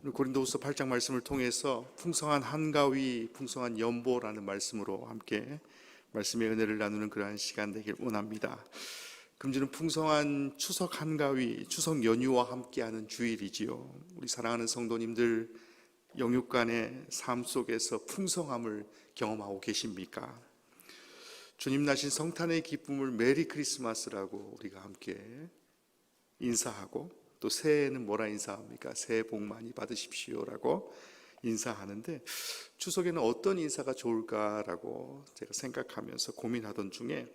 고린도후서 8장 말씀을 통해서 풍성한 한가위, 풍성한 연보라는 말씀으로 함께 말씀의 은혜를 나누는 그러한 시간 되길 원합니다. 금주는 풍성한 추석 한가위, 추석 연휴와 함께하는 주일이지요. 우리 사랑하는 성도님들, 영육간의 삶 속에서 풍성함을 경험하고 계십니까? 주님 나신 성탄의 기쁨을 메리 크리스마스라고 우리가 함께 인사하고, 또 새해에는 뭐라 인사합니까? 새해 복 많이 받으십시오라고 인사하는데, 추석에는 어떤 인사가 좋을까라고 제가 생각하면서 고민하던 중에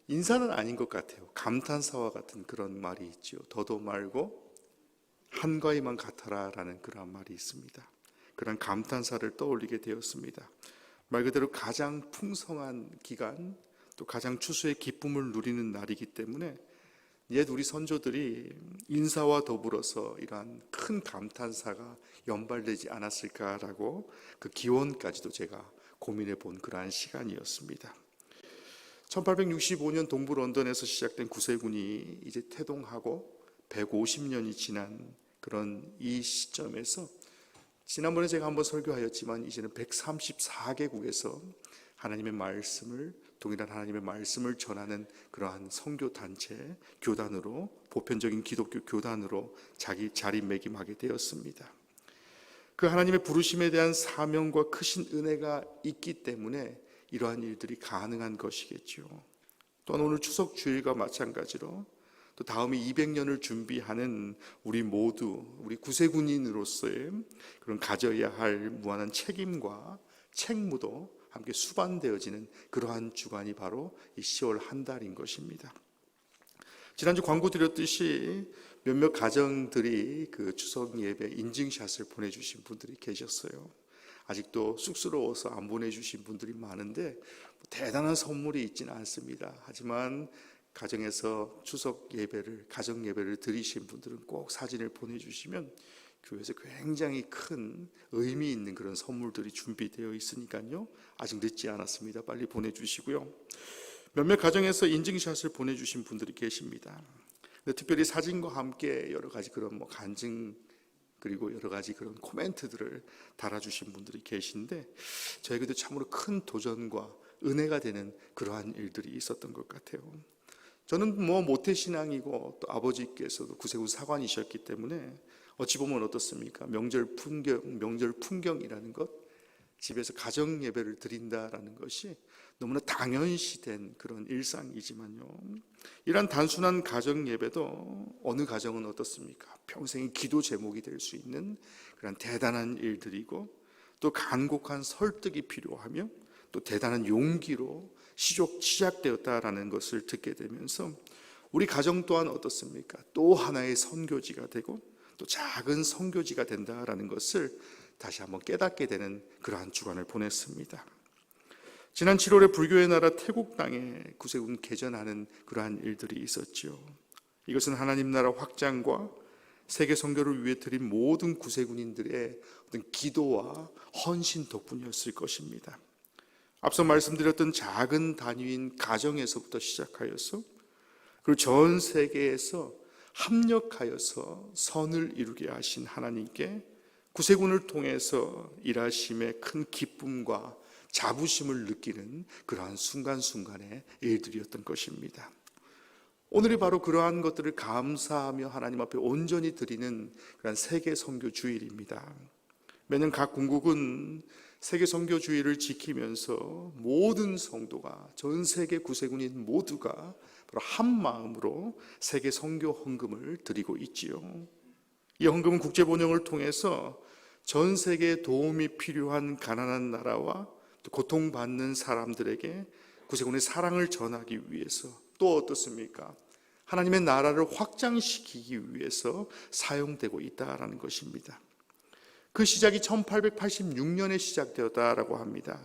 인사는 아닌 것 같아요. 감탄사와 같은 그런 말이 있죠. 더도 말고 한가위만 같아라 라는 그런 말이 있습니다. 그런 감탄사를 떠올리게 되었습니다. 말 그대로 가장 풍성한 기간, 또 가장 추수의 기쁨을 누리는 날이기 때문에 옛 우리 선조들이 인사와 더불어서 이러한 큰 감탄사가 연발되지 않았을까라고 그 기원까지도 제가 고민해 본 그러한 시간이었습니다. 1865년 동부 런던에서 시작된 구세군이 이제 태동하고 150년이 지난 그런 이 시점에서, 지난번에 제가 한번 설교하였지만 이제는 134개국에서 하나님의 말씀을, 동일한 하나님의 말씀을 전하는 그러한 선교단체, 교단으로, 보편적인 기독교 교단으로 자기 자리매김하게 되었습니다. 그 하나님의 부르심에 대한 사명과 크신 은혜가 있기 때문에 이러한 일들이 가능한 것이겠죠. 또한 오늘 추석 주일과 마찬가지로 또 다음에 200년을 준비하는 우리 모두, 우리 구세군인으로서의 그런 가져야 할 무한한 책임과 책무도 함께 수반되어지는 그러한 주간이 바로 이 10월 한 달인 것입니다. 지난주 광고 드렸듯이 몇몇 가정들이 그 추석 예배 인증샷을 보내주신 분들이 계셨어요. 아직도 쑥스러워서 안 보내주신 분들이 많은데 대단한 선물이 있지는 않습니다. 하지만 가정에서 추석 예배를, 가정 예배를 드리신 분들은 꼭 사진을 보내주시면 교회에서 굉장히 큰 의미 있는 그런 선물들이 준비되어 있으니까요, 아직 늦지 않았습니다. 빨리 보내주시고요. 몇몇 가정에서 인증샷을 보내주신 분들이 계십니다. 특별히 사진과 함께 여러 가지 그런 간증, 그리고 여러 가지 그런 코멘트들을 달아주신 분들이 계신데, 저에게도 참으로 큰 도전과 은혜가 되는 그러한 일들이 있었던 것 같아요. 저는 모태신앙이고 또 아버지께서도 구세군 사관이셨기 때문에 어찌 보면 어떻습니까? 명절 풍경이라는 것, 집에서 가정 예배를 드린다라는 것이 너무나 당연시된 그런 일상이지만요, 이런 단순한 가정 예배도 어느 가정은 어떻습니까? 평생의 기도 제목이 될 수 있는 그런 대단한 일들이고, 또 간곡한 설득이 필요하며 또 대단한 용기로 시작되었다라는 것을 듣게 되면서 우리 가정 또한 어떻습니까? 또 하나의 선교지가 되고 또 작은 선교지가 된다라는 것을 다시 한번 깨닫게 되는 그러한 주간을 보냈습니다. 지난 7월에 불교의 나라 태국 땅에 구세군 개전하는 그러한 일들이 있었죠. 이것은 하나님 나라 확장과 세계 선교를 위해 드린 모든 구세군인들의 어떤 기도와 헌신 덕분이었을 것입니다. 앞서 말씀드렸던 작은 단위인 가정에서부터 시작하여서, 그리고 전 세계에서 합력하여서 선을 이루게 하신 하나님께 구세군을 통해서 일하심의 큰 기쁨과 자부심을 느끼는 그러한 순간순간의 일들이었던 것입니다. 오늘이 바로 그러한 것들을 감사하며 하나님 앞에 온전히 드리는 그러한 세계 선교 주일입니다. 매년 각 군국은 세계 선교 주일을 지키면서 모든 성도가, 전 세계 구세군인 모두가 바로 한 마음으로 세계 선교 헌금을 드리고 있지요. 이 헌금은 국제 번영을 통해서 전 세계에 도움이 필요한 가난한 나라와 또 고통받는 사람들에게 구세군의 사랑을 전하기 위해서, 또 어떻습니까? 하나님의 나라를 확장시키기 위해서 사용되고 있다라는 것입니다. 그 시작이 1886년에 시작되었다라고 합니다.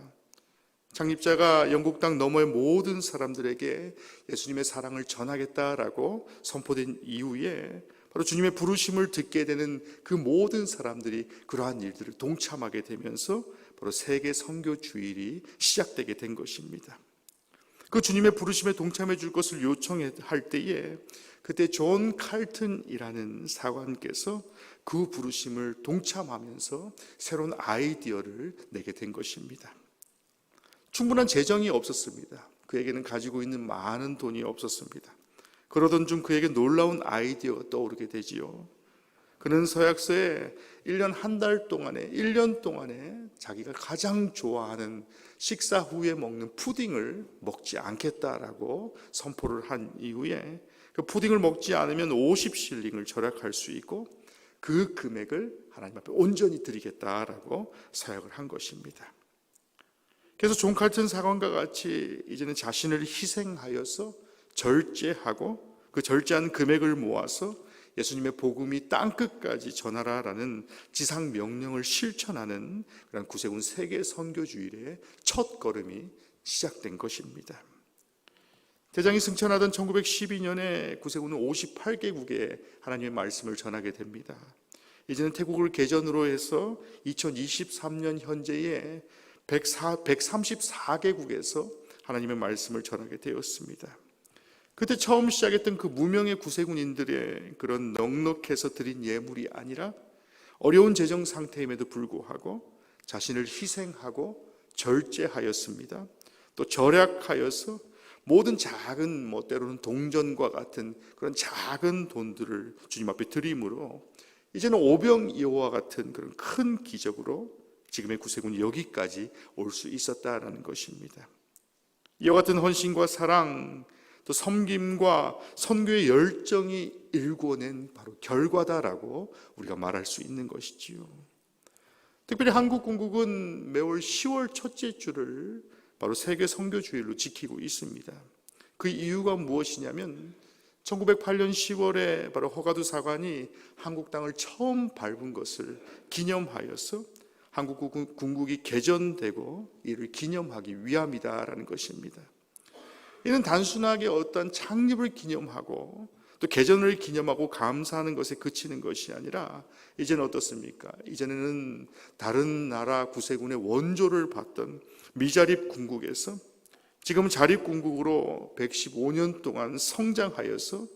창립자가 영국 땅 너머의 모든 사람들에게 예수님의 사랑을 전하겠다라고 선포된 이후에 바로 주님의 부르심을 듣게 되는 그 모든 사람들이 그러한 일들을 동참하게 되면서 바로 세계 선교 주일이 시작되게 된 것입니다. 그 주님의 부르심에 동참해 줄 것을 요청할 때에 그때 존 칼튼이라는 사관께서 그 부르심을 동참하면서 새로운 아이디어를 내게 된 것입니다. 충분한 재정이 없었습니다. 그에게는 가지고 있는 많은 돈이 없었습니다. 그러던 중 그에게 놀라운 아이디어가 떠오르게 되지요. 그는 서약서에 1년 한 달 동안에 1년 동안에 자기가 가장 좋아하는 식사 후에 먹는 푸딩을 먹지 않겠다라고 선포를 한 이후에 그 푸딩을 먹지 않으면 50실링을 절약할 수 있고 그 금액을 하나님 앞에 온전히 드리겠다라고 서약을 한 것입니다. 그래서 존 칼튼 사관과 같이 이제는 자신을 희생하여서 절제하고 그 절제한 금액을 모아서 예수님의 복음이 땅끝까지 전하라라는 지상 명령을 실천하는 그런 구세군 세계 선교주일의 첫 걸음이 시작된 것입니다. 대장이 승천하던 1912년에 구세군은 58개국에 하나님의 말씀을 전하게 됩니다. 이제는 태국을 개전으로 해서 2023년 현재에 134개국에서 하나님의 말씀을 전하게 되었습니다. 그때 처음 시작했던 그 무명의 구세군인들의 그런 넉넉해서 드린 예물이 아니라 어려운 재정 상태임에도 불구하고 자신을 희생하고 절제하였습니다. 또 절약하여서 모든 작은 때로는 동전과 같은 그런 작은 돈들을 주님 앞에 드림으로 이제는 오병이어와 같은 그런 큰 기적으로 지금의 구세군이 여기까지 올 수 있었다라는 것입니다. 이와 같은 헌신과 사랑 또 섬김과 선교의 열정이 일궈낸 바로 결과다라고 우리가 말할 수 있는 것이지요. 특별히 한국 공국은 매월 10월 첫째 주를 바로 세계 선교주일로 지키고 있습니다. 그 이유가 무엇이냐면 1908년 10월에 바로 허가두 사관이 한국 땅을 처음 밟은 것을 기념하여서 한국 군국이 개전되고 이를 기념하기 위함이다라는 것입니다. 이는 단순하게 어떤 창립을 기념하고 또 개전을 기념하고 감사하는 것에 그치는 것이 아니라 이제는 어떻습니까? 이제는 다른 나라 구세군의 원조를 받던 미자립 군국에서 지금 자립군국으로 115년 동안 성장하여서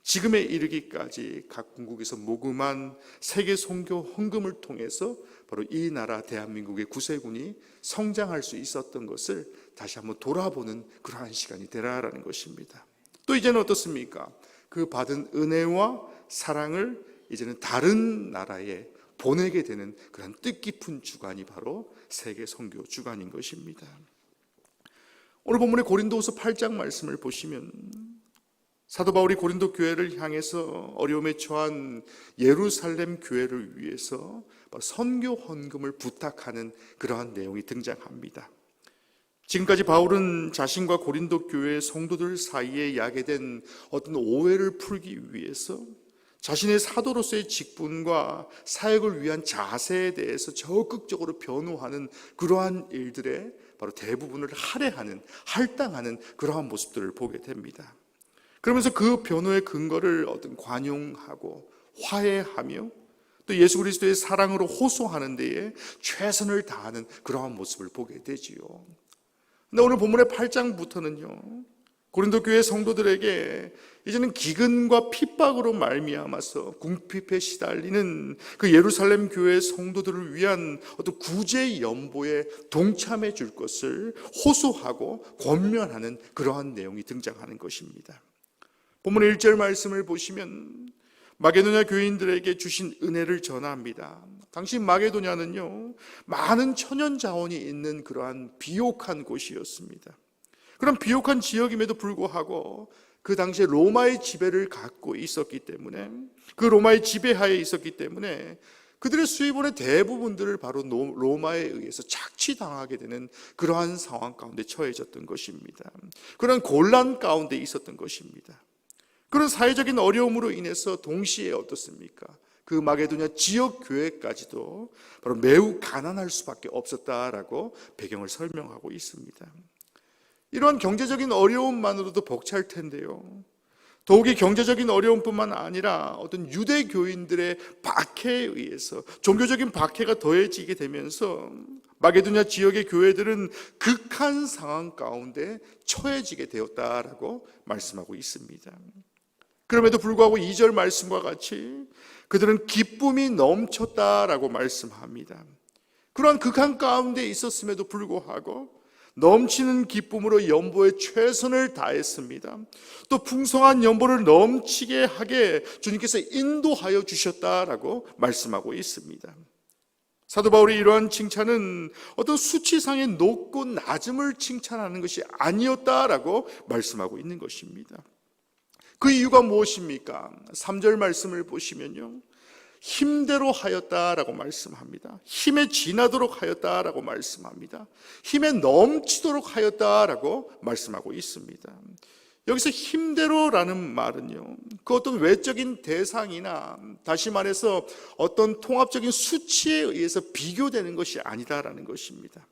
지금에 이르기까지 각 군국에서 모금한 세계 선교 헌금을 통해서 바로 이 나라 대한민국의 구세군이 성장할 수 있었던 것을 다시 한번 돌아보는 그러한 시간이 되라라는 것입니다. 또 이제는 어떻습니까? 그 받은 은혜와 사랑을 이제는 다른 나라에 보내게 되는 그런 뜻깊은 주간이 바로 세계 선교 주간인 것입니다. 오늘 본문의 고린도후서 8장 말씀을 보시면 사도 바울이 고린도 교회를 향해서 어려움에 처한 예루살렘 교회를 위해서 선교 헌금을 부탁하는 그러한 내용이 등장합니다. 지금까지 바울은 자신과 고린도 교회 성도들 사이에 야기된 어떤 오해를 풀기 위해서 자신의 사도로서의 직분과 사역을 위한 자세에 대해서 적극적으로 변호하는 그러한 일들의 바로 대부분을 할애하는, 할당하는 그러한 모습들을 보게 됩니다. 그러면서 그 변호의 근거를 어떤 관용하고 화해하며 또 예수 그리스도의 사랑으로 호소하는 데에 최선을 다하는 그러한 모습을 보게 되지요. 근데 오늘 본문의 8장부터는요, 고린도 교회 성도들에게 이제는 기근과 핍박으로 말미암아서 궁핍에 시달리는 그 예루살렘 교회 성도들을 위한 어떤 구제 연보에 동참해 줄 것을 호소하고 권면하는 그러한 내용이 등장하는 것입니다. 본문의 1절 말씀을 보시면 마게도냐 교인들에게 주신 은혜를 전합니다. 당시 마게도냐는요, 많은 천연 자원이 있는 그러한 비옥한 곳이었습니다. 그런 비옥한 지역임에도 불구하고 그 당시에 로마의 지배를 갖고 있었기 때문에, 그 로마의 지배하에 있었기 때문에 그들의 수입원의 대부분들을 바로 로마에 의해서 착취당하게 되는 그러한 상황 가운데 처해졌던 것입니다. 그런 곤란 가운데 있었던 것입니다. 그런 사회적인 어려움으로 인해서 동시에 어떻습니까? 그 마게도냐 지역 교회까지도 바로 매우 가난할 수밖에 없었다라고 배경을 설명하고 있습니다. 이러한 경제적인 어려움만으로도 벅찰 텐데요, 더욱이 경제적인 어려움뿐만 아니라 어떤 유대 교인들의 박해에 의해서 종교적인 박해가 더해지게 되면서 마게도냐 지역의 교회들은 극한 상황 가운데 처해지게 되었다라고 말씀하고 있습니다. 그럼에도 불구하고 2절 말씀과 같이 그들은 기쁨이 넘쳤다라고 말씀합니다. 그러한 극한 가운데 있었음에도 불구하고 넘치는 기쁨으로 연보에 최선을 다했습니다. 또 풍성한 연보를 넘치게 하게 주님께서 인도하여 주셨다라고 말씀하고 있습니다. 사도 바울의 이러한 칭찬은 어떤 수치상의 높고 낮음을 칭찬하는 것이 아니었다라고 말씀하고 있는 것입니다. 그 이유가 무엇입니까? 3절 말씀을 보시면요, 힘대로 하였다라고 말씀합니다. 힘에 지나도록 하였다라고 말씀합니다. 힘에 넘치도록 하였다라고 말씀하고 있습니다. 여기서 힘대로라는 말은요, 그 어떤 외적인 대상이나 다시 말해서 어떤 통합적인 수치에 의해서 비교되는 것이 아니다라는 것입니다.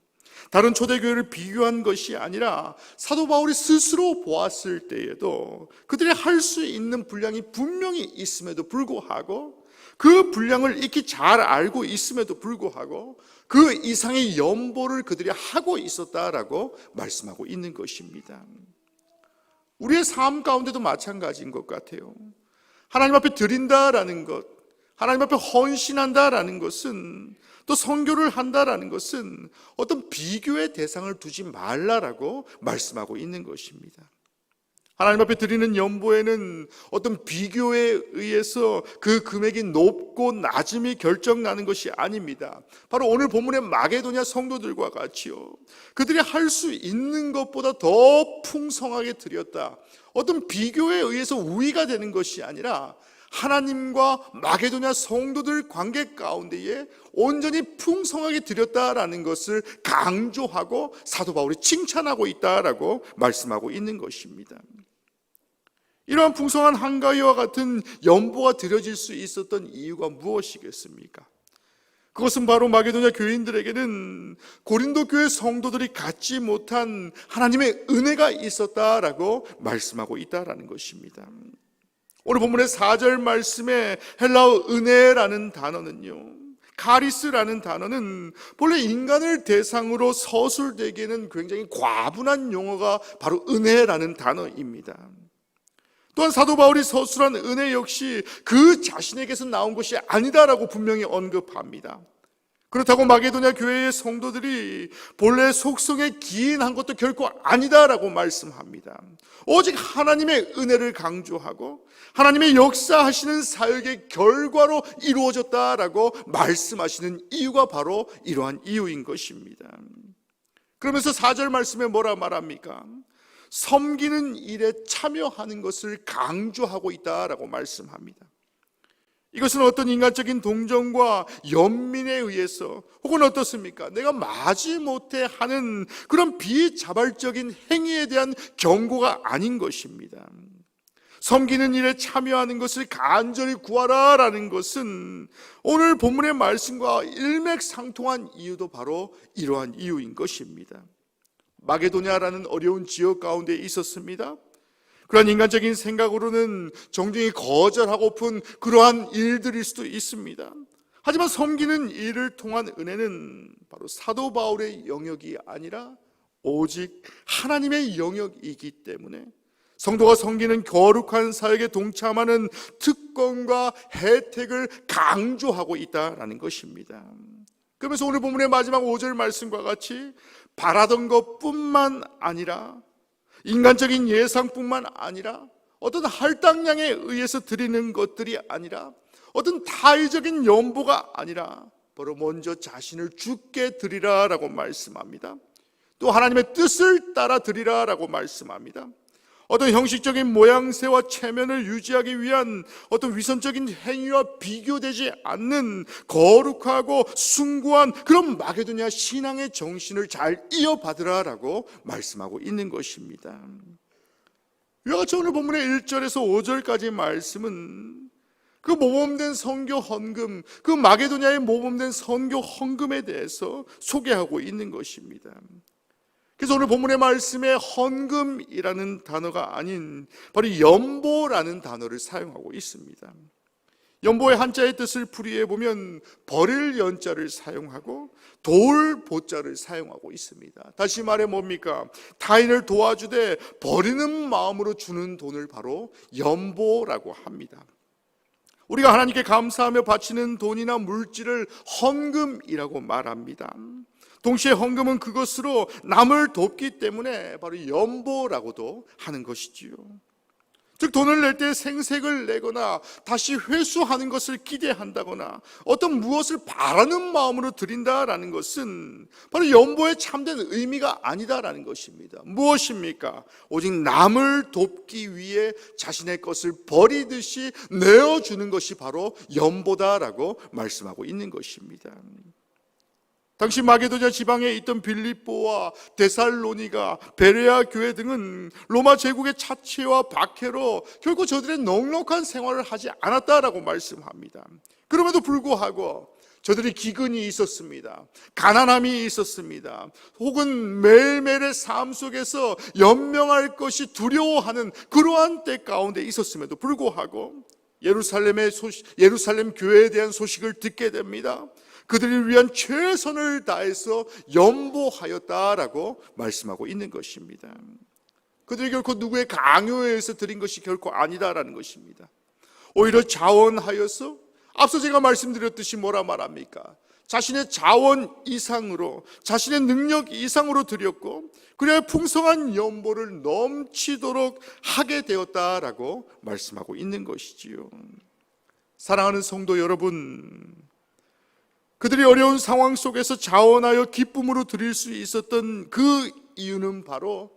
다른 초대교회를 비교한 것이 아니라 사도 바울이 스스로 보았을 때에도 그들이 할 수 있는 분량이 분명히 있음에도 불구하고, 그 분량을 익히 잘 알고 있음에도 불구하고 그 이상의 연보를 그들이 하고 있었다라고 말씀하고 있는 것입니다. 우리의 삶 가운데도 마찬가지인 것 같아요. 하나님 앞에 드린다라는 것, 하나님 앞에 헌신한다라는 것은, 또 선교를 한다라는 것은 어떤 비교의 대상을 두지 말라라고 말씀하고 있는 것입니다. 하나님 앞에 드리는 연보에는 어떤 비교에 의해서 그 금액이 높고 낮음이 결정나는 것이 아닙니다. 바로 오늘 본문의 마게도냐 성도들과 같이요, 그들이 할 수 있는 것보다 더 풍성하게 드렸다, 어떤 비교에 의해서 우위가 되는 것이 아니라 하나님과 마게도냐 성도들 관계 가운데에 온전히 풍성하게 드렸다라는 것을 강조하고 사도 바울이 칭찬하고 있다라고 말씀하고 있는 것입니다. 이러한 풍성한 한가위와 같은 연보가 드려질 수 있었던 이유가 무엇이겠습니까? 그것은 바로 마게도냐 교인들에게는 고린도 교회 성도들이 갖지 못한 하나님의 은혜가 있었다라고 말씀하고 있다라는 것입니다. 오늘 본문의 4절 말씀에 헬라어 은혜라는 단어는요, 카리스라는 단어는 본래 인간을 대상으로 서술되기에는 굉장히 과분한 용어가 바로 은혜라는 단어입니다. 또한 사도 바울이 서술한 은혜 역시 그 자신에게서 나온 것이 아니다라고 분명히 언급합니다. 그렇다고 마게도냐 교회의 성도들이 본래 속성에 기인한 것도 결코 아니다라고 말씀합니다. 오직 하나님의 은혜를 강조하고 하나님의 역사하시는 사역의 결과로 이루어졌다라고 말씀하시는 이유가 바로 이러한 이유인 것입니다. 그러면서 4절 말씀에 뭐라 말합니까? 섬기는 일에 참여하는 것을 강조하고 있다라고 말씀합니다. 이것은 어떤 인간적인 동정과 연민에 의해서, 혹은 어떻습니까? 내가 마지못해 하는 그런 비자발적인 행위에 대한 경고가 아닌 것입니다. 섬기는 일에 참여하는 것을 간절히 구하라라는 것은 오늘 본문의 말씀과 일맥상통한 이유도 바로 이러한 이유인 것입니다. 마게도냐라는 어려운 지역 가운데 있었습니다. 그러한 인간적인 생각으로는 정중히 거절하고픈 그러한 일들일 수도 있습니다. 하지만 섬기는 일을 통한 은혜는 바로 사도 바울의 영역이 아니라 오직 하나님의 영역이기 때문에 성도가 섬기는 거룩한 사역에 동참하는 특권과 혜택을 강조하고 있다는 것입니다. 그러면서 오늘 본문의 마지막 5절 말씀과 같이 바라던 것뿐만 아니라, 인간적인 예상뿐만 아니라, 어떤 할당량에 의해서 드리는 것들이 아니라, 어떤 타의적인 연보가 아니라 바로 먼저 자신을 주께 드리라라고 말씀합니다. 또 하나님의 뜻을 따라 드리라라고 말씀합니다. 어떤 형식적인 모양새와 체면을 유지하기 위한 어떤 위선적인 행위와 비교되지 않는 거룩하고 숭고한 그런 마게도냐 신앙의 정신을 잘 이어받으라라고 말씀하고 있는 것입니다. 이와 같이 오늘 본문의 1절에서 5절까지 말씀은 그 모범된 선교 헌금, 그 마게도냐의 모범된 선교 헌금에 대해서 소개하고 있는 것입니다. 그래서 오늘 본문의 말씀에 헌금이라는 단어가 아닌 바로 연보라는 단어를 사용하고 있습니다. 연보의 한자의 뜻을 풀이해 보면 버릴 연자를 사용하고 도울 보자를 사용하고 있습니다. 다시 말해 뭡니까? 타인을 도와주되 버리는 마음으로 주는 돈을 바로 연보라고 합니다. 우리가 하나님께 감사하며 바치는 돈이나 물질을 헌금이라고 말합니다. 동시에 헌금은 그것으로 남을 돕기 때문에 바로 연보라고도 하는 것이지요. 즉 돈을 낼 때 생색을 내거나 다시 회수하는 것을 기대한다거나 어떤 무엇을 바라는 마음으로 드린다라는 것은 바로 연보의 참된 의미가 아니다라는 것입니다. 무엇입니까? 오직 남을 돕기 위해 자신의 것을 버리듯이 내어주는 것이 바로 연보다라고 말씀하고 있는 것입니다. 당시 마게도냐 지방에 있던 빌립보와 데살로니가, 베레아 교회 등은 로마 제국의 차치와 박해로 결코 저들의 넉넉한 생활을 하지 않았다라고 말씀합니다. 그럼에도 불구하고 저들이 기근이 있었습니다. 가난함이 있었습니다. 혹은 매일매일의 삶 속에서 연명할 것이 두려워하는 그러한 때 가운데 있었음에도 불구하고 예루살렘 교회에 대한 소식을 듣게 됩니다. 그들을 위한 최선을 다해서 연보하였다라고 말씀하고 있는 것입니다. 그들이 결코 누구의 강요에 의해서 드린 것이 결코 아니다라는 것입니다. 오히려 자원하여서 앞서 제가 말씀드렸듯이 뭐라 말합니까? 자신의 자원 이상으로, 자신의 능력 이상으로 드렸고 그래야 풍성한 연보를 넘치도록 하게 되었다라고 말씀하고 있는 것이지요. 사랑하는 성도 여러분, 그들이 어려운 상황 속에서 자원하여 기쁨으로 드릴 수 있었던 그 이유는 바로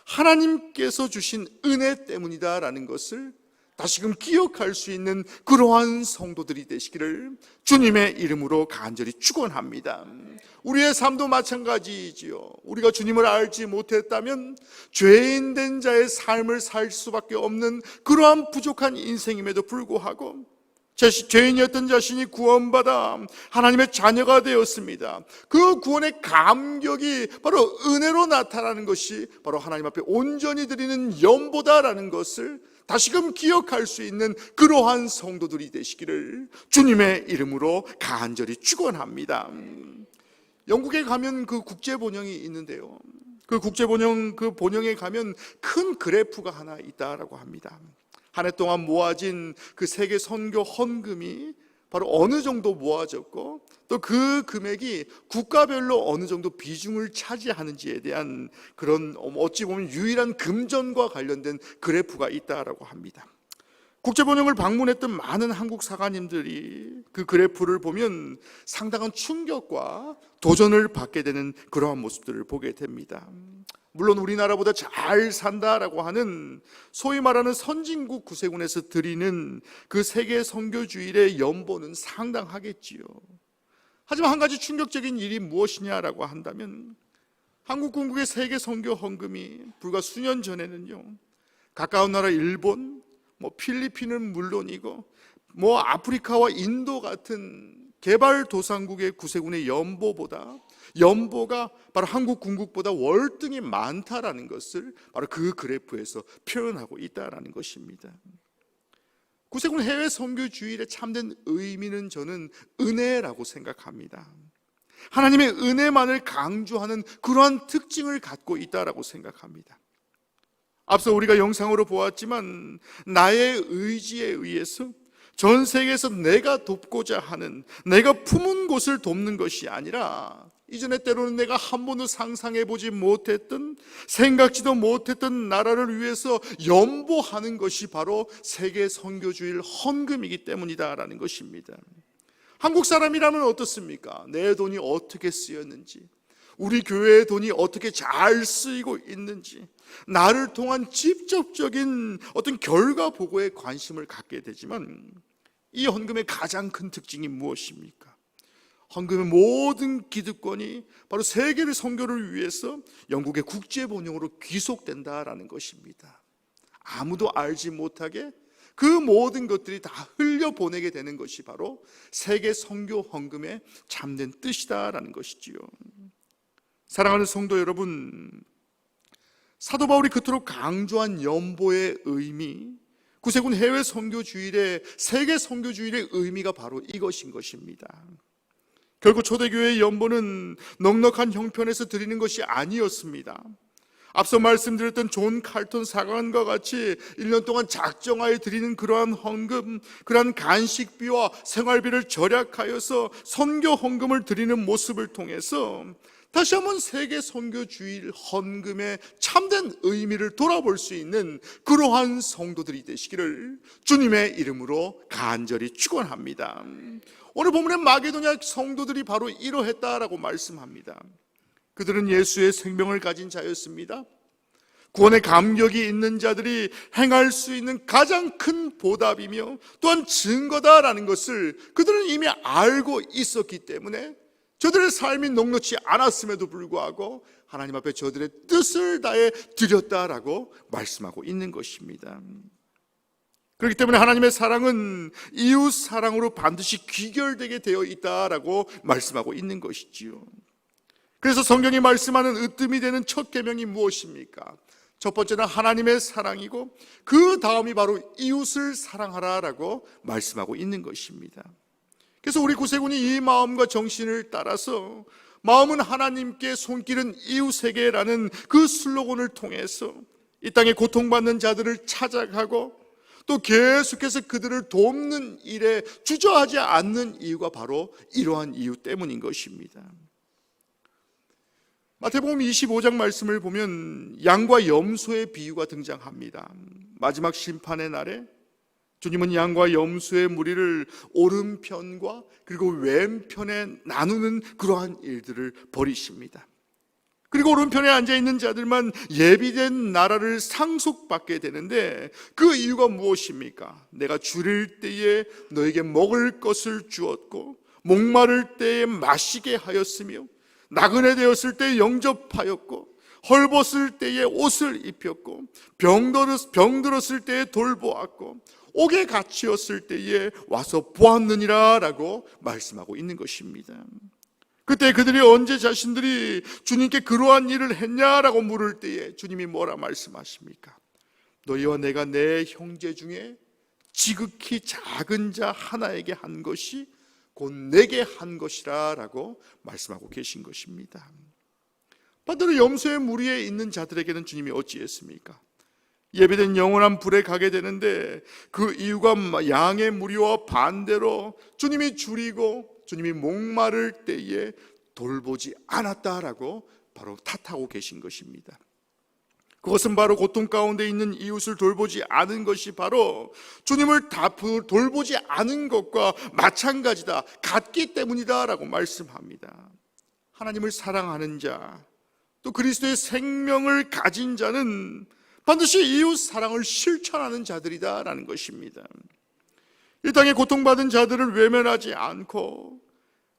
하나님께서 주신 은혜 때문이다라는 것을 다시금 기억할 수 있는 그러한 성도들이 되시기를 주님의 이름으로 간절히 축원합니다. 우리의 삶도 마찬가지이지요. 우리가 주님을 알지 못했다면 죄인된 자의 삶을 살 수밖에 없는 그러한 부족한 인생임에도 불구하고 죄인이었던 자신이 구원받아 하나님의 자녀가 되었습니다. 그 구원의 감격이 바로 은혜로 나타나는 것이 바로 하나님 앞에 온전히 드리는 연보다라는 것을 다시금 기억할 수 있는 그러한 성도들이 되시기를 주님의 이름으로 간절히 축원합니다. 영국에 가면 그 국제본영이 있는데요, 그 국제본영, 그 본영에 가면 큰 그래프가 하나 있다라고 합니다. 한 해 동안 모아진 그 세계 선교 헌금이 바로 어느 정도 모아졌고 또 그 금액이 국가별로 어느 정도 비중을 차지하는지에 대한 그런 어찌 보면 유일한 금전과 관련된 그래프가 있다라고 합니다. 국제본영을 방문했던 많은 한국 사관님들이 그 그래프를 보면 상당한 충격과 도전을 받게 되는 그러한 모습들을 보게 됩니다. 물론 우리나라보다 잘 산다라고 하는 소위 말하는 선진국 구세군에서 드리는 그 세계 선교주일의 연보는 상당하겠지요. 하지만 한 가지 충격적인 일이 무엇이냐라고 한다면 한국 군국의 세계 선교 헌금이 불과 수년 전에는요, 가까운 나라 일본, 필리핀은 물론이고 아프리카와 인도 같은 개발도상국의 구세군의 연보가 바로 한국 군국보다 월등히 많다라는 것을 바로 그 그래프에서 표현하고 있다라는 것입니다. 구세군 해외 선교 주일의 참된 의미는 저는 은혜라고 생각합니다. 하나님의 은혜만을 강조하는 그러한 특징을 갖고 있다라고 생각합니다. 앞서 우리가 영상으로 보았지만 나의 의지에 의해서 전 세계에서 내가 돕고자 하는, 내가 품은 곳을 돕는 것이 아니라 이전에 때로는 내가 한 번도 상상해보지 못했던, 생각지도 못했던 나라를 위해서 연보하는 것이 바로 세계 선교주일 헌금이기 때문이다라는 것입니다. 한국 사람이라면 어떻습니까? 내 돈이 어떻게 쓰였는지, 우리 교회의 돈이 어떻게 잘 쓰이고 있는지, 나를 통한 직접적인 어떤 결과 보고에 관심을 갖게 되지만 이 헌금의 가장 큰 특징이 무엇입니까? 헌금의 모든 기득권이 바로 세계의 선교를 위해서 영국의 국제본영으로 귀속된다라는 것입니다. 아무도 알지 못하게 그 모든 것들이 다 흘려보내게 되는 것이 바로 세계 선교 헌금의 참된 뜻이다라는 것이지요. 사랑하는 성도 여러분, 사도 바울이 그토록 강조한 연보의 의미, 구세군 해외 선교 주일의 세계 선교 주일의 의미가 바로 이것인 것입니다. 결국 초대교회의 연보는 넉넉한 형편에서 드리는 것이 아니었습니다. 앞서 말씀드렸던 존 칼턴 사관과 같이 1년 동안 작정하여 드리는 그러한 헌금, 그러한 간식비와 생활비를 절약하여서 선교 헌금을 드리는 모습을 통해서 다시 한번 세계 선교 주일 헌금의 참된 의미를 돌아볼 수 있는 그러한 성도들이 되시기를 주님의 이름으로 간절히 축원합니다. 오늘 본문의 마게도냐 성도들이 바로 이러했다라고 말씀합니다. 그들은 예수의 생명을 가진 자였습니다. 구원의 감격이 있는 자들이 행할 수 있는 가장 큰 보답이며 또한 증거다라는 것을 그들은 이미 알고 있었기 때문에 저들의 삶이 녹록지 않았음에도 불구하고 하나님 앞에 저들의 뜻을 다해 드렸다라고 말씀하고 있는 것입니다. 그렇기 때문에 하나님의 사랑은 이웃 사랑으로 반드시 귀결되게 되어 있다라고 말씀하고 있는 것이지요. 그래서 성경이 말씀하는 으뜸이 되는 첫 계명이 무엇입니까? 첫 번째는 하나님의 사랑이고 그 다음이 바로 이웃을 사랑하라라고 말씀하고 있는 것입니다. 그래서 우리 구세군이 이 마음과 정신을 따라서 마음은 하나님께 손길은 이웃에게라는 그 슬로건을 통해서 이 땅에 고통받는 자들을 찾아가고 또 계속해서 그들을 돕는 일에 주저하지 않는 이유가 바로 이러한 이유 때문인 것입니다. 마태복음 25장 말씀을 보면 양과 염소의 비유가 등장합니다. 마지막 심판의 날에 주님은 양과 염소의 무리를 오른편과 그리고 왼편에 나누는 그러한 일들을 벌이십니다. 그리고 오른편에 앉아있는 자들만 예비된 나라를 상속받게 되는데 그 이유가 무엇입니까? 내가 줄일 때에 너에게 먹을 것을 주었고 목마를 때에 마시게 하였으며 나그네 되었을 때 영접하였고 헐벗을 때에 옷을 입혔고 병들었을 때에 돌보았고 옥에 갇히었을 때에 와서 보았느니라 라고 말씀하고 있는 것입니다. 그때 그들이 언제 자신들이 주님께 그러한 일을 했냐라고 물을 때에 주님이 뭐라 말씀하십니까? 너희와 내가 내 형제 중에 지극히 작은 자 하나에게 한 것이 곧 내게 한 것이라 라고 말씀하고 계신 것입니다. 반대로 염소의 무리에 있는 자들에게는 주님이 어찌했습니까? 예배된 영원한 불에 가게 되는데 그 이유가 양의 무리와 반대로 주님이 줄이고 주님이 목마를 때에 돌보지 않았다라고 바로 탓하고 계신 것입니다. 그것은 바로 고통 가운데 있는 이웃을 돌보지 않은 것이 바로 주님을 돌보지 않은 것과 마찬가지다, 같기 때문이다라고 말씀합니다. 하나님을 사랑하는 자, 또 그리스도의 생명을 가진 자는 반드시 이웃 사랑을 실천하는 자들이다라는 것입니다. 이 땅에 고통받은 자들을 외면하지 않고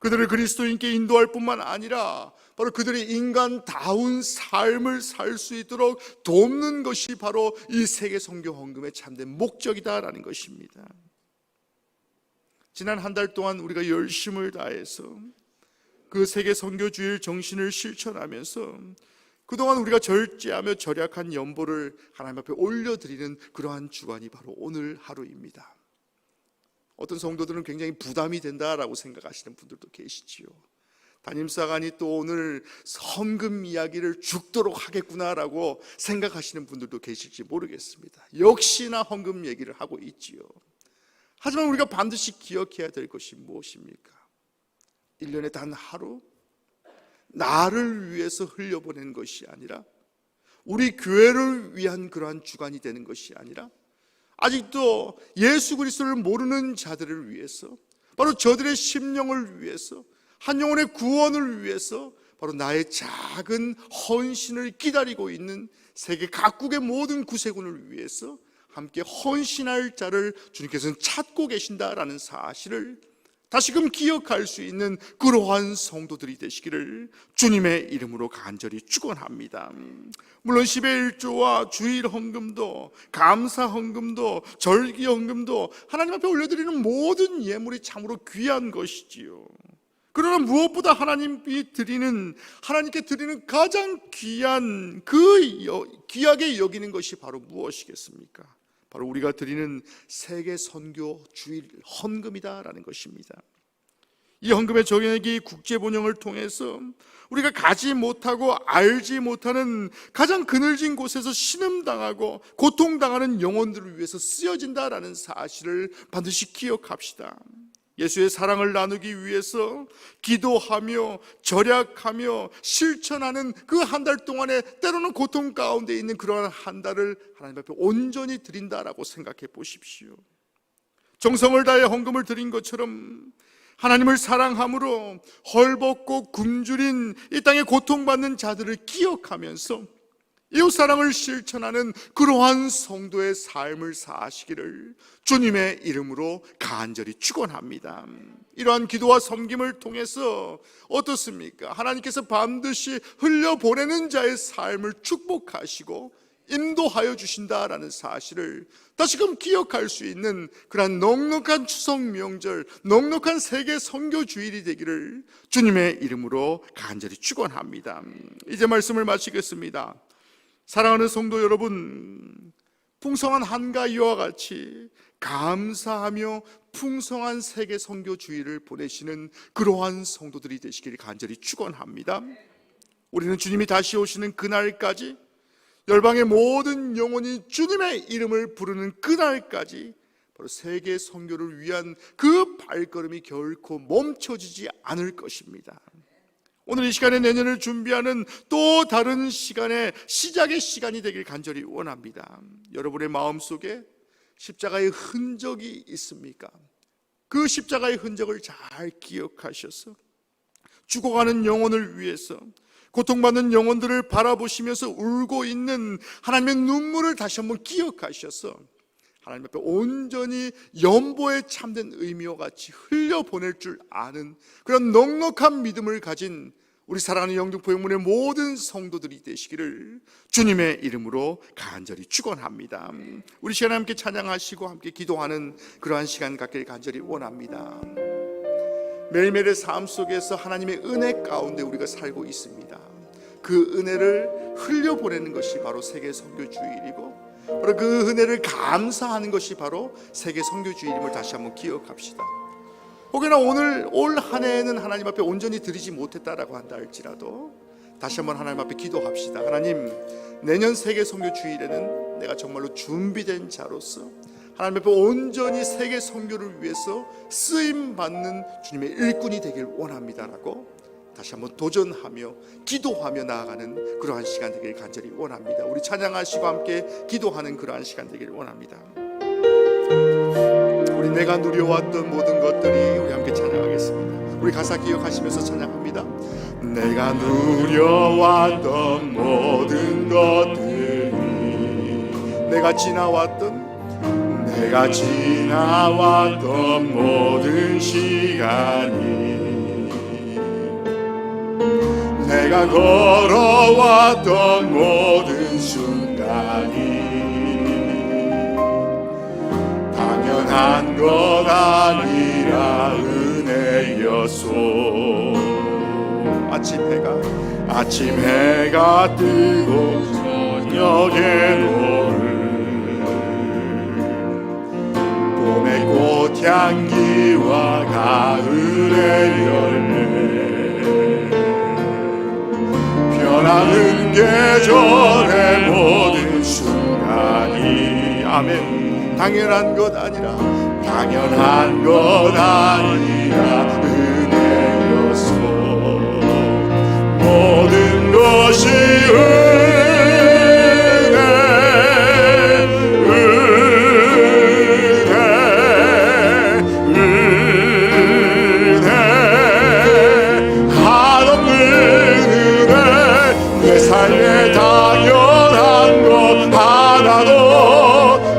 그들을 그리스도인께 인도할 뿐만 아니라 바로 그들이 인간다운 삶을 살 수 있도록 돕는 것이 바로 이 세계 선교 헌금의 참된 목적이다라는 것입니다. 지난 한 달 동안 우리가 열심을 다해서 그 세계 선교 주일 정신을 실천하면서 그동안 우리가 절제하며 절약한 연보를 하나님 앞에 올려드리는 그러한 주간이 바로 오늘 하루입니다. 어떤 성도들은 굉장히 부담이 된다라고 생각하시는 분들도 계시지요. 담임사관이 또 오늘 헌금 이야기를 죽도록 하겠구나라고 생각하시는 분들도 계실지 모르겠습니다. 역시나 헌금 얘기를 하고 있지요. 하지만 우리가 반드시 기억해야 될 것이 무엇입니까? 1년에 단 하루 나를 위해서 흘려보내는 것이 아니라 우리 교회를 위한 그러한 주간이 되는 것이 아니라 아직도 예수 그리스도를 모르는 자들을 위해서, 바로 저들의 심령을 위해서, 한 영혼의 구원을 위해서 바로 나의 작은 헌신을 기다리고 있는 세계 각국의 모든 구세군을 위해서 함께 헌신할 자를 주님께서는 찾고 계신다라는 사실을 다시금 기억할 수 있는 그러한 성도들이 되시기를 주님의 이름으로 간절히 축원합니다. 물론 10의 1조와 주일 헌금도 감사 헌금도 절기 헌금도 하나님 앞에 올려드리는 모든 예물이 참으로 귀한 것이지요. 그러나 무엇보다 하나님께 드리는 가장 귀한 귀하게 여기는 것이 바로 무엇이겠습니까? 바로 우리가 드리는 세계 선교 주일 헌금이다라는 것입니다. 이 헌금의 정액이 국제 번영을 통해서 우리가 가지 못하고 알지 못하는 가장 그늘진 곳에서 신음당하고 고통당하는 영혼들을 위해서 쓰여진다라는 사실을 반드시 기억합시다. 예수의 사랑을 나누기 위해서 기도하며 절약하며 실천하는 그 한 달 동안에 때로는 고통 가운데 있는 그러한 한 달을 하나님 앞에 온전히 드린다라고 생각해 보십시오. 정성을 다해 헌금을 드린 것처럼 하나님을 사랑함으로 헐벗고 굶주린 이 땅에 고통받는 자들을 기억하면서 이웃사랑을 실천하는 그러한 성도의 삶을 사시기를 주님의 이름으로 간절히 축원합니다. 이러한 기도와 섬김을 통해서 어떻습니까? 하나님께서 반드시 흘려보내는 자의 삶을 축복하시고 인도하여 주신다라는 사실을 다시금 기억할 수 있는 그러한 넉넉한 추석 명절, 넉넉한 세계 선교 주일이 되기를 주님의 이름으로 간절히 축원합니다. 이제 말씀을 마치겠습니다. 사랑하는 성도 여러분, 풍성한 한가위와 같이 감사하며 풍성한 세계 선교 주일을 보내시는 그러한 성도들이 되시기를 간절히 축원합니다. 우리는 주님이 다시 오시는 그날까지, 열방의 모든 영혼이 주님의 이름을 부르는 그날까지 바로 세계 선교를 위한 그 발걸음이 결코 멈춰지지 않을 것입니다. 오늘 이 시간에 내년을 준비하는 또 다른 시간의 시작의 시간이 되길 간절히 원합니다. 여러분의 마음속에 십자가의 흔적이 있습니까? 그 십자가의 흔적을 잘 기억하셔서 죽어가는 영혼을 위해서, 고통받는 영혼들을 바라보시면서 울고 있는 하나님의 눈물을 다시 한번 기억하셔서 하나님 앞에 온전히 연보에 참된 의미와 같이 흘려보낼 줄 아는 그런 넉넉한 믿음을 가진 우리 사랑하는 영등포 영문의 모든 성도들이 되시기를 주님의 이름으로 간절히 축원합니다. 우리 시간에 함께 찬양하시고 함께 기도하는 그러한 시간 갖기를 간절히 원합니다. 매일매일의 삶 속에서 하나님의 은혜 가운데 우리가 살고 있습니다. 그 은혜를 흘려보내는 것이 바로 세계 선교주일이고, 바로 그 은혜를 감사하는 것이 바로 세계 선교주일임을 다시 한번 기억합시다. 혹여나 오늘 올 한 해에는 하나님 앞에 온전히 드리지 못했다라고 한다 할지라도 다시 한번 하나님 앞에 기도합시다. 하나님, 내년 세계 선교주일에는 내가 정말로 준비된 자로서 하나님 앞에 온전히 세계 선교를 위해서 쓰임받는 주님의 일꾼이 되길 원합니다라고 다시 한번 도전하며 기도하며 나아가는 그러한 시간 되길 간절히 원합니다. 우리 찬양하시고 함께 기도하는 그러한 시간 되길 원합니다. 우리 내가 누려왔던 모든 것들이, 우리 함께 찬양하겠습니다. 우리 가사 기억하시면서 찬양합니다. 내가 누려왔던 모든 것들이, 내가 지나왔던 모든 시간이, 내가 걸어왔던 모든 순간이 당연한 것 아니라 은혜였소. 아침 해가 뜨고 저녁에 노을, 봄의 꽃향기와 가을의 열매, 변하는 계절의 모든 순간이, 아멘, 당연한 것 아니라 은혜였소. 모든 것이 삶에 당연한 것 하나도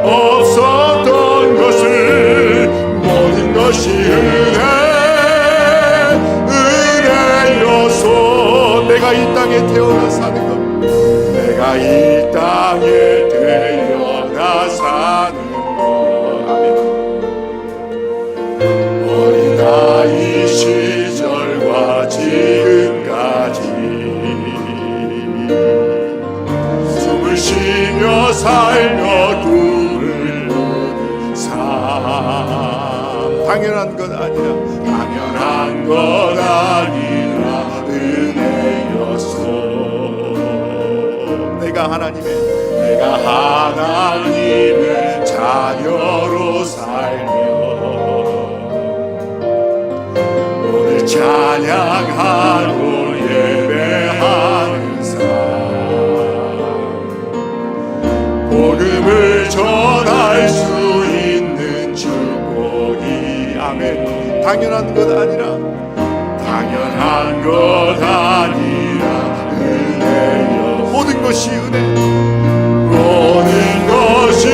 없었던 것을, 모든 것이 은혜였소. 내가 이 땅에 태어나 사는 것, 내가 이 땅에 태어나 사는 것, 아멘. 어린 아이 시절과 당연한 것 아니라 당연한 것 아니라 은혜였소. 내가 하나님의 자녀로 살며 오늘 찬양하고 예배하는 삶, 복음을 전할 수 있는 축복이, 아멘. 당연한 것 아니라 은혜여. 모든 것이 은혜, 모든 것이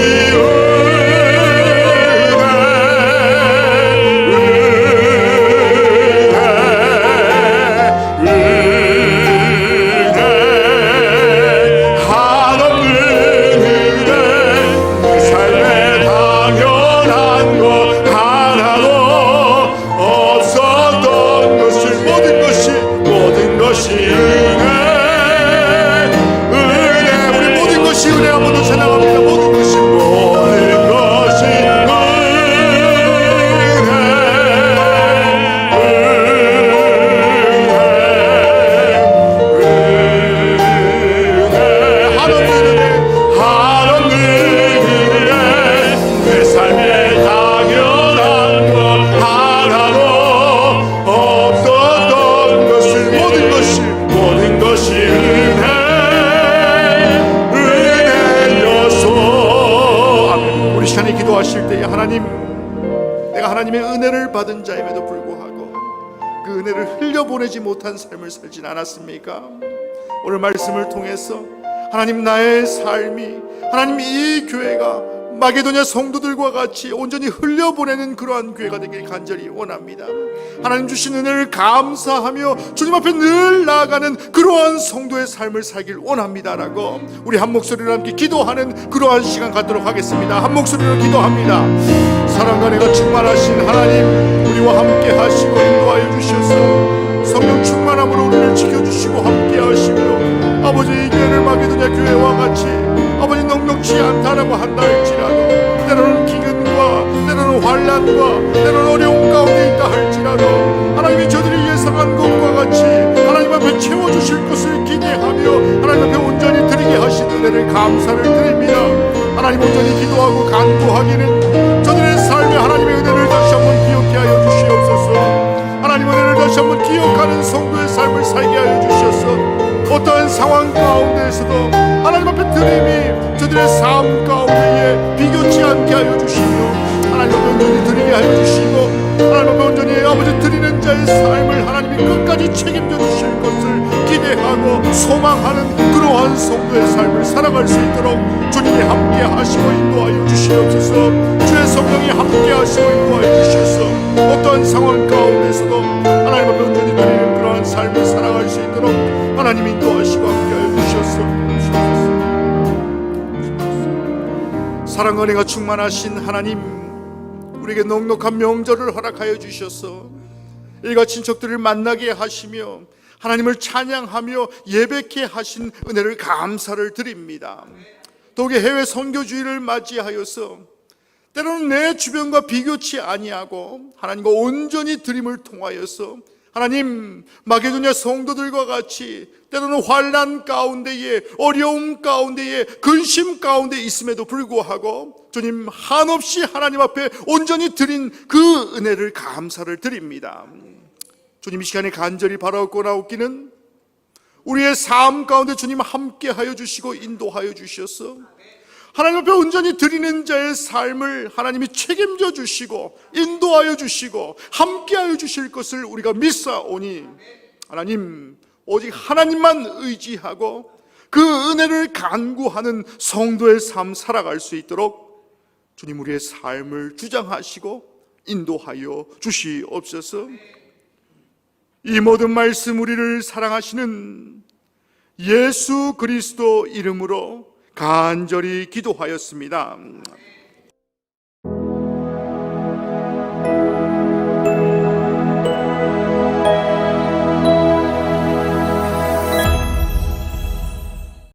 하나님의 은혜를 받은 자임에도 불구하고 그 은혜를 흘려보내지 못한 삶을 살진 않았습니까? 오늘 말씀을 통해서 하나님, 나의 삶이, 하나님, 이 교회가 마게도냐 성도들과 같이 온전히 흘려보내는 그러한 교회가 되길 간절히 원합니다. 하나님 주신 은혜를 감사하며 주님 앞에 늘 나아가는 그러한 성도의 삶을 살길 원합니다라고 우리 한 목소리로 함께 기도하는 그러한 시간 갖도록 하겠습니다. 한 목소리로 기도합니다. 사랑과 은혜가 충만하신 하나님, 우리와 함께 하시고 인도하여 주셔서 성령 충만함으로 우리를 지켜주시고 함께 하시며 아버지, 이 교회를 마게도냐 교회와 같이 아버지 넉넉지 않다라고 한다 할지라도 때로는 기근과 때로는 환난과 때로는 어려움 가운데 있다 할지라도 하나님이 저들이 예상한 것과 같이 하나님 앞에 채워주실 것을 기대하며 하나님 앞에 온전히 드리게 하신 은혜를 감사를 드립니다. 하나님, 온전히 기도하고 간구하기는 저들의 삶에 하나님의 은혜를 다시 한번 기억해 하여 주시옵소서. 하나님, 은혜를 다시 한번 기억하는 성도의 삶을 살게 하여 주셔서 어떠한 상황 가운데에서도 하나님 앞에 드림이 저들의 삶 가운데에 비교치 않게 하여 주시며 하나님 앞에 온전히 드리게 하여 주시고 하나님 앞에 온전히 아버지 드리는 자의 삶을 하나님이 끝까지 책임져 주실 것을 기대하고 소망하는 그러한 성도의 삶을 살아갈 수 있도록 주님이 함께 하시고 인도하여 주시옵소서. 주의 성령이 함께 하시고 인도하여 주셔서 어떠한 상황 가운데서도 하나님 앞에 온전히 드리는 그러한 삶을 살아갈 수 있도록 하나님 인도하시고 함께하여 주셔서 사랑과 은혜가 충만하신 하나님, 우리에게 넉넉한 명절을 허락하여 주셔서 일가 친척들을 만나게 하시며 하나님을 찬양하며 예배케 하신 은혜를 감사를 드립니다. 더욱이 해외 선교주의를 맞이하여서 때로는 내 주변과 비교치 아니하고 하나님과 온전히 드림을 통하여서 하나님, 마게도냐 성도들과 같이 때로는 환난 가운데에 어려움 가운데에 근심 가운데 있음에도 불구하고 주님, 한없이 하나님 앞에 온전히 드린 그 은혜를 감사를 드립니다. 주님, 이 시간에 간절히 바라옵고 나오기는 우리의 삶 가운데 주님 함께 하여 주시고 인도하여 주셔서 하나님 앞에 온전히 드리는 자의 삶을 하나님이 책임져 주시고 인도하여 주시고 함께하여 주실 것을 우리가 믿사오니 하나님, 오직 하나님만 의지하고 그 은혜를 간구하는 성도의 삶 살아갈 수 있도록 주님, 우리의 삶을 주장하시고 인도하여 주시옵소서. 이 모든 말씀 우리를 사랑하시는 예수 그리스도 이름으로 간절히 기도하였습니다.